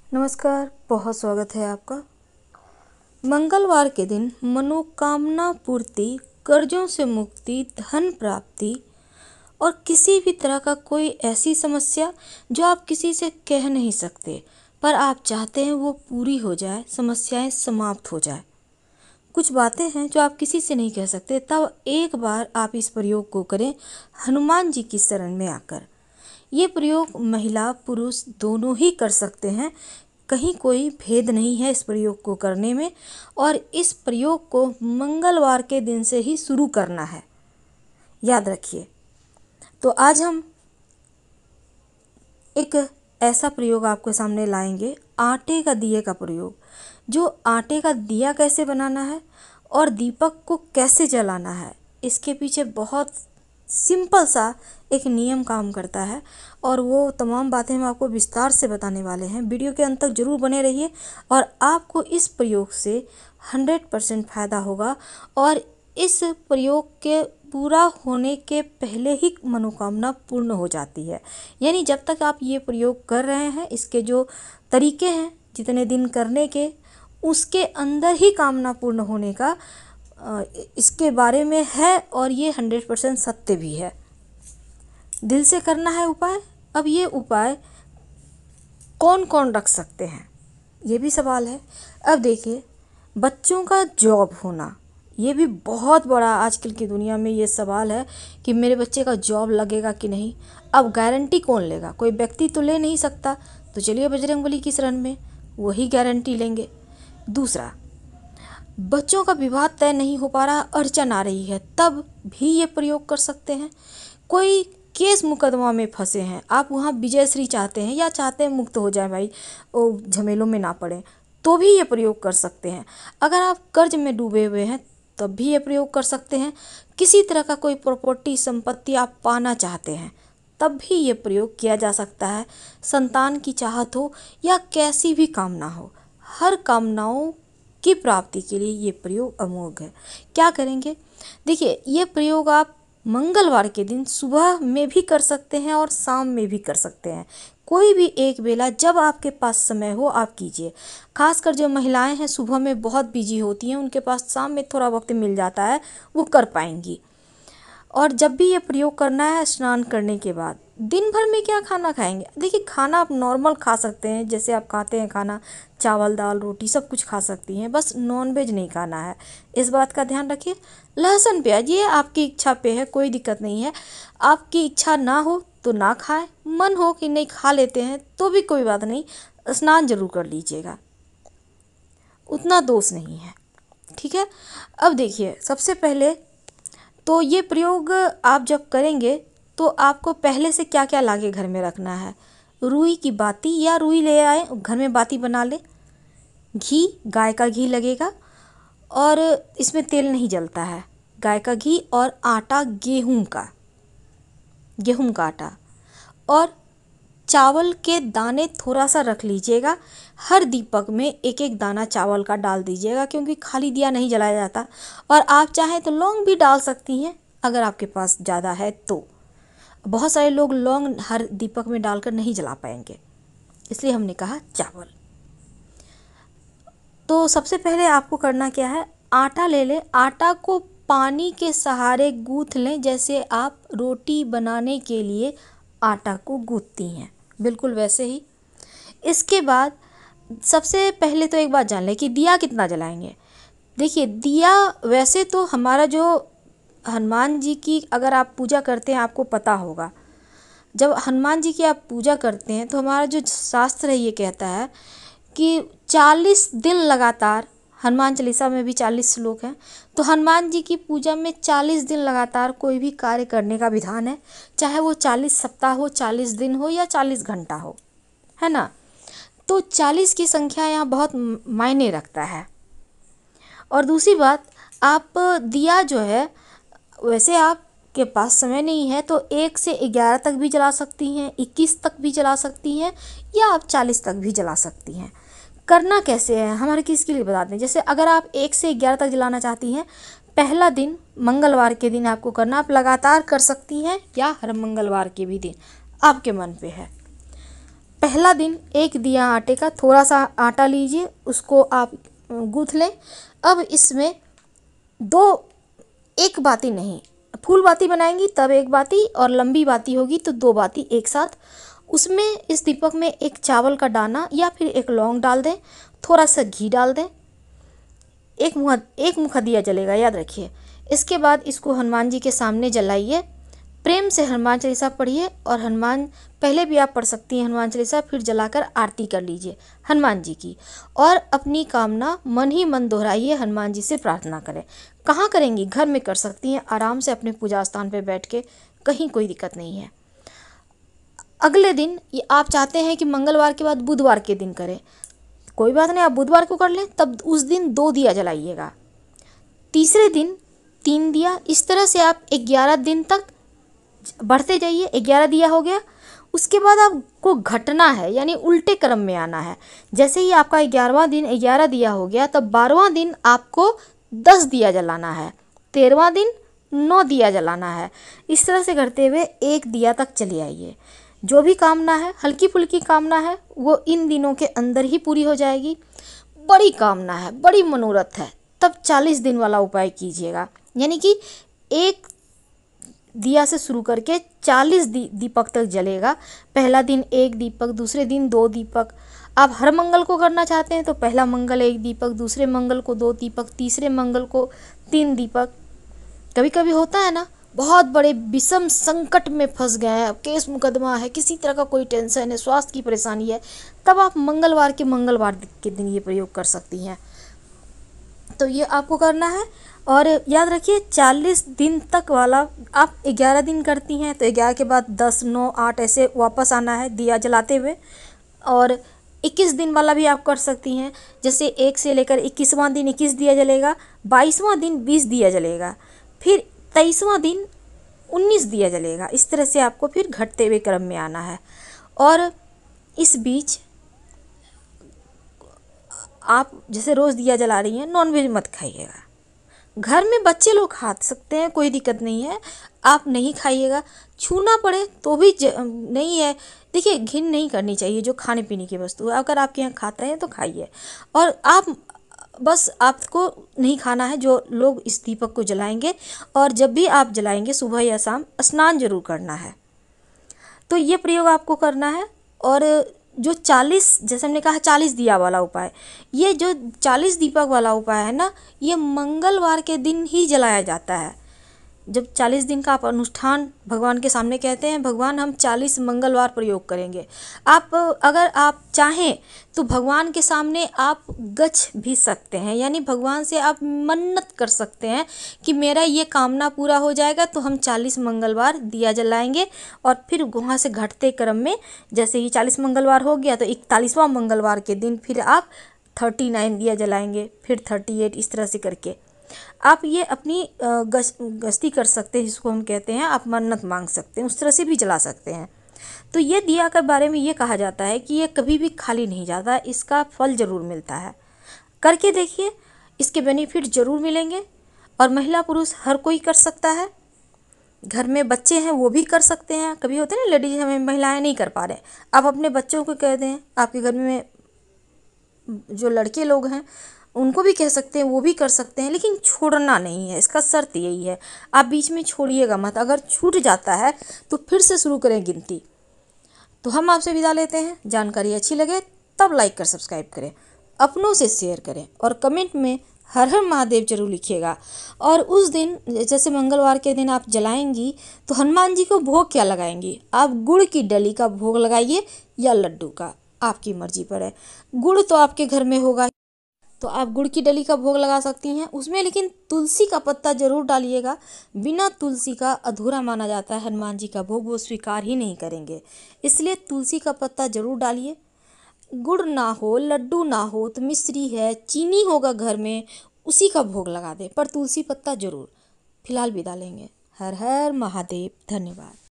नमस्कार, बहुत स्वागत है आपका। मंगलवार के दिन मनोकामना पूर्ति, कर्जों से मुक्ति, धन प्राप्ति और किसी भी तरह का कोई ऐसी समस्या जो आप किसी से कह नहीं सकते पर आप चाहते हैं वो पूरी हो जाए, समस्याएं समाप्त हो जाए। कुछ बातें हैं जो आप किसी से नहीं कह सकते, तब एक बार आप इस प्रयोग को करें हनुमान जी की शरण में आकर। ये प्रयोग महिला पुरुष दोनों ही कर सकते हैं, कहीं कोई भेद नहीं है इस प्रयोग को करने में। और इस प्रयोग को मंगलवार के दिन से ही शुरू करना है, याद रखिए। तो आज हम एक ऐसा प्रयोग आपके सामने लाएंगे, आटे का दिए का प्रयोग। जो आटे का दिया कैसे बनाना है और दीपक को कैसे जलाना है, इसके पीछे बहुत सिंपल सा एक नियम काम करता है और वो तमाम बातें हम आपको विस्तार से बताने वाले हैं। वीडियो के अंत तक जरूर बने रहिए और आपको इस प्रयोग से 100% फ़ायदा होगा। और इस प्रयोग के पूरा होने के पहले ही मनोकामना पूर्ण हो जाती है। यानी जब तक आप ये प्रयोग कर रहे हैं, इसके जो तरीके हैं जितने दिन करने के, उसके अंदर ही कामना पूर्ण होने का इसके बारे में है और ये 100% सत्य भी है। दिल से करना है उपाय। अब ये उपाय कौन कौन रख सकते हैं, ये भी सवाल है। अब देखिए, बच्चों का जॉब होना ये भी बहुत बड़ा आजकल की दुनिया में ये सवाल है कि मेरे बच्चे का जॉब लगेगा कि नहीं। अब गारंटी कौन लेगा? कोई व्यक्ति तो ले नहीं सकता, तो चलिए बजरंगबली की शरण में, वही गारंटी लेंगे। दूसरा, बच्चों का विवाह तय नहीं हो पा रहा, अड़चन आ रही है, तब भी ये प्रयोग कर सकते हैं। कोई केस मुकदमा में फंसे हैं, आप वहाँ विजयश्री चाहते हैं या चाहते हैं मुक्त हो जाए भाई, वो झमेलों में ना पड़े, तो भी ये प्रयोग कर सकते हैं। अगर आप कर्ज में डूबे हुए हैं तब भी ये प्रयोग कर सकते हैं। किसी तरह का कोई प्रॉपर्टी संपत्ति आप पाना चाहते हैं तब भी ये प्रयोग किया जा सकता है। संतान की चाहत हो या कैसी भी कामना हो, हर कामनाओं की प्राप्ति के लिए ये प्रयोग अमोघ है। क्या करेंगे? देखिए, ये प्रयोग आप मंगलवार के दिन सुबह में भी कर सकते हैं और शाम में भी कर सकते हैं। कोई भी एक बेला जब आपके पास समय हो आप कीजिए। खासकर जो महिलाएं हैं सुबह में बहुत बिजी होती हैं, उनके पास शाम में थोड़ा वक्त मिल जाता है, वो कर पाएंगी। और जब भी ये प्रयोग करना है स्नान करने के बाद। दिन भर में क्या खाना खाएंगे? देखिए, खाना आप नॉर्मल खा सकते हैं, जैसे आप खाते हैं खाना, चावल दाल रोटी सब कुछ खा सकती हैं, बस नॉनवेज नहीं खाना है, इस बात का ध्यान रखिए। लहसुन प्याज ये आपकी इच्छा पे है, कोई दिक्कत नहीं है। आपकी इच्छा ना हो तो ना खाएं, मन हो कि नहीं खा लेते हैं तो भी कोई बात नहीं, स्नान जरूर कर लीजिएगा, उतना दोष नहीं है, ठीक है। अब देखिए, सबसे पहले तो ये प्रयोग आप जब करेंगे तो आपको पहले से क्या क्या लाके घर में रखना है। रुई की बाती या रुई ले आए, घर में बाती बना ले। घी, गाय का घी लगेगा और इसमें तेल नहीं जलता है। गाय का घी और आटा गेहूं का आटा और चावल के दाने थोड़ा सा रख लीजिएगा। हर दीपक में एक एक दाना चावल का डाल दीजिएगा, क्योंकि खाली दिया नहीं जलाया जाता। और आप चाहें तो लौंग भी डाल सकती हैं अगर आपके पास ज़्यादा है तो। बहुत सारे लोग लौंग हर दीपक में डालकर नहीं जला पाएंगे, इसलिए हमने कहा चावल। तो सबसे पहले आपको करना क्या है, आटा ले लें। आटा को पानी के सहारे गूँथ लें, जैसे आप रोटी बनाने के लिए आटा को गूँथती हैं, बिल्कुल वैसे ही। इसके बाद सबसे पहले तो एक बात जान लें कि दिया कितना जलाएंगे। देखिए, दिया वैसे तो हमारा जो हनुमान जी की अगर आप पूजा करते हैं आपको पता होगा, जब हनुमान जी की आप पूजा करते हैं तो हमारा जो शास्त्र है ये कहता है कि 40 दिन लगातार, हनुमान चालीसा में भी 40 श्लोक हैं, तो हनुमान जी की पूजा में 40 दिन लगातार कोई भी कार्य करने का विधान है, चाहे वो 40 सप्ताह हो, 40 दिन हो या 40 घंटा हो, है ना। तो 40 की संख्या यहाँ बहुत मायने रखता है। और दूसरी बात, आप दिया जो है, वैसे आपके पास समय नहीं है तो 1 से 11 तक भी जला सकती हैं, 21 तक भी जला सकती हैं या आप 40 तक भी जला सकती हैं। करना कैसे है हमारे किसके लिए बताते हैं। जैसे अगर आप 1 से 11 तक जलाना चाहती हैं, पहला दिन मंगलवार के दिन आपको करना, आप लगातार कर सकती हैं या हर मंगलवार के भी दिन, आपके मन पे है। पहला दिन एक दिया आटे का, थोड़ा सा आटा लीजिए, उसको आप गूँथ लें। अब इसमें एक बाती नहीं, फूल बाती बनाएंगी तब एक बाती, और लंबी बाती होगी तो 2 बाती एक साथ। उसमें इस दीपक में एक चावल का दाना या फिर एक लौंग डाल दें, थोड़ा सा घी डाल दें, एक मुखा दिया जलेगा, याद रखिए। इसके बाद इसको हनुमान जी के सामने जलाइए, प्रेम से हनुमान चालीसा पढ़िए। और पहले भी आप पढ़ सकती हैं हनुमान चालीसा, फिर जलाकर आरती कर लीजिए हनुमान जी की, और अपनी कामना मन ही मन दोहराइए, हनुमान जी से प्रार्थना करें। कहाँ करेंगी? घर में कर सकती हैं, आराम से अपने पूजा स्थान पर बैठ के, कहीं कोई दिक्कत नहीं है। अगले दिन आप चाहते हैं कि मंगलवार के बाद बुधवार के दिन करें, कोई बात नहीं, आप बुधवार को कर लें, तब उस दिन 2 दिया जलाइएगा। तीसरे दिन 3 दिया, इस तरह से आप 11 दिन तक बढ़ते जाइए। 11 दिया हो गया, उसके बाद आपको घटना है, यानी उल्टे क्रम में आना है। जैसे ही आपका 11वां दिन 11 दिया हो गया, तब 12वां दिन आपको 10 दिया जलाना है, 13वां दिन 9 दिया जलाना है। इस तरह से करते हुए 1 दिया तक चले आइए। जो भी कामना है, हल्की फुल्की कामना है, वो इन दिनों के अंदर ही पूरी हो जाएगी। बड़ी कामना है, बड़ी मनोरथ है, तब 40 दिन वाला उपाय कीजिएगा, यानी कि 1 दिया से शुरू करके 40 दीपक तक जलेगा। पहला दिन 1 दीपक, दूसरे दिन 2 दीपक। आप हर मंगल को करना चाहते हैं तो पहला मंगल 1 दीपक, दूसरे मंगल को 2 दीपक, तीसरे मंगल को 3 दीपक। कभी कभी होता है ना, बहुत बड़े विषम संकट में फंस गए हैं, केस मुकदमा है, किसी तरह का कोई टेंशन है, स्वास्थ्य की परेशानी है, तब आप मंगलवार के दिन ये प्रयोग कर सकती हैं। तो ये आपको करना है। और याद रखिए 40 दिन तक वाला, आप 11 दिन करती हैं तो 11 के बाद 10, 9, 8 ऐसे वापस आना है दिया जलाते हुए। और 21 दिन वाला भी आप कर सकती हैं, जैसे 1 से लेकर 21वां दिन 21 दिया जलेगा, 22वां दिन 20 दिया जलेगा, फिर 23वां दिन 19 दिया जलेगा। इस तरह से आपको फिर घटते हुए क्रम में आना है। और इस बीच आप जैसे रोज़ दिया जला रही हैं, नॉनवेज मत खाइएगा। घर में बच्चे लोग खा सकते हैं, कोई दिक्कत नहीं है, आप नहीं खाइएगा। छूना पड़े तो भी नहीं है। देखिए, घिन नहीं करनी चाहिए जो खाने पीने की वस्तु है। अगर आपके यहाँ खाते हैं तो खाइए, और आप बस आपको नहीं खाना है जो लोग इस दीपक को जलाएंगे। और जब भी आप जलाएंगे सुबह या शाम स्नान जरूर करना है। तो ये प्रयोग आपको करना है। और जो 40, जैसे हमने कहा 40 दिया वाला उपाय, ये जो 40 दीपक वाला उपाय है ना, ये मंगलवार के दिन ही जलाया जाता है। जब 40 दिन का आप अनुष्ठान भगवान के सामने कहते हैं, भगवान हम 40 मंगलवार प्रयोग करेंगे। अगर आप चाहें तो भगवान के सामने आप गच भी सकते हैं, यानी भगवान से आप मन्नत कर सकते हैं कि मेरा ये कामना पूरा हो जाएगा, तो हम 40 मंगलवार दिया जलाएंगे। और फिर वहाँ से घटते क्रम में जैसे ही 40 मंगलवार हो गया तो 41वां मंगलवार के दिन फिर आप 39 दिया जलाएंगे, फिर 38, इस तरह से करके आप ये अपनी गश्ती कर सकते हैं, जिसको हम कहते हैं आप मन्नत मांग सकते हैं, उस तरह से भी जला सकते हैं। तो ये दिया के बारे में ये कहा जाता है कि ये कभी भी खाली नहीं जाता, इसका फल ज़रूर मिलता है। करके देखिए, इसके बेनिफिट ज़रूर मिलेंगे। और महिला पुरुष हर कोई कर सकता है, घर में बच्चे हैं वो भी कर सकते हैं। कभी होते हैं ना लेडीज, हमें महिलाएं नहीं कर पा रहे, आप अपने बच्चों को कह दें, आपके घर में जो लड़के लोग हैं उनको भी कह सकते हैं, वो भी कर सकते हैं। लेकिन छोड़ना नहीं है, इसका शर्त यही है, आप बीच में छोड़िएगा मत। अगर छूट जाता है तो फिर से शुरू करें गिनती। तो हम आपसे विदा लेते हैं। जानकारी अच्छी लगे तब लाइक कर सब्सक्राइब करें, अपनों से शेयर करें, और कमेंट में हर हर महादेव जरूर लिखिएगा। और उस दिन जैसे मंगलवार के दिन आप जलाएंगी तो हनुमान जी को भोग क्या लगाएंगी? आप गुड़ की डली का भोग लगाइए या लड्डू का, आपकी मर्जी पर है। गुड़ तो आपके घर में होगा, तो आप गुड़ की डली का भोग लगा सकती हैं उसमें, लेकिन तुलसी का पत्ता जरूर डालिएगा। बिना तुलसी का अधूरा माना जाता है हनुमान जी का भोग, वो स्वीकार ही नहीं करेंगे, इसलिए तुलसी का पत्ता जरूर डालिए। गुड़ ना हो, लड्डू ना हो तो मिश्री है, चीनी होगा घर में, उसी का भोग लगा दें, पर तुलसी पत्ता जरूर। फिलहाल विदा लेंगे। हर हर महादेव। धन्यवाद।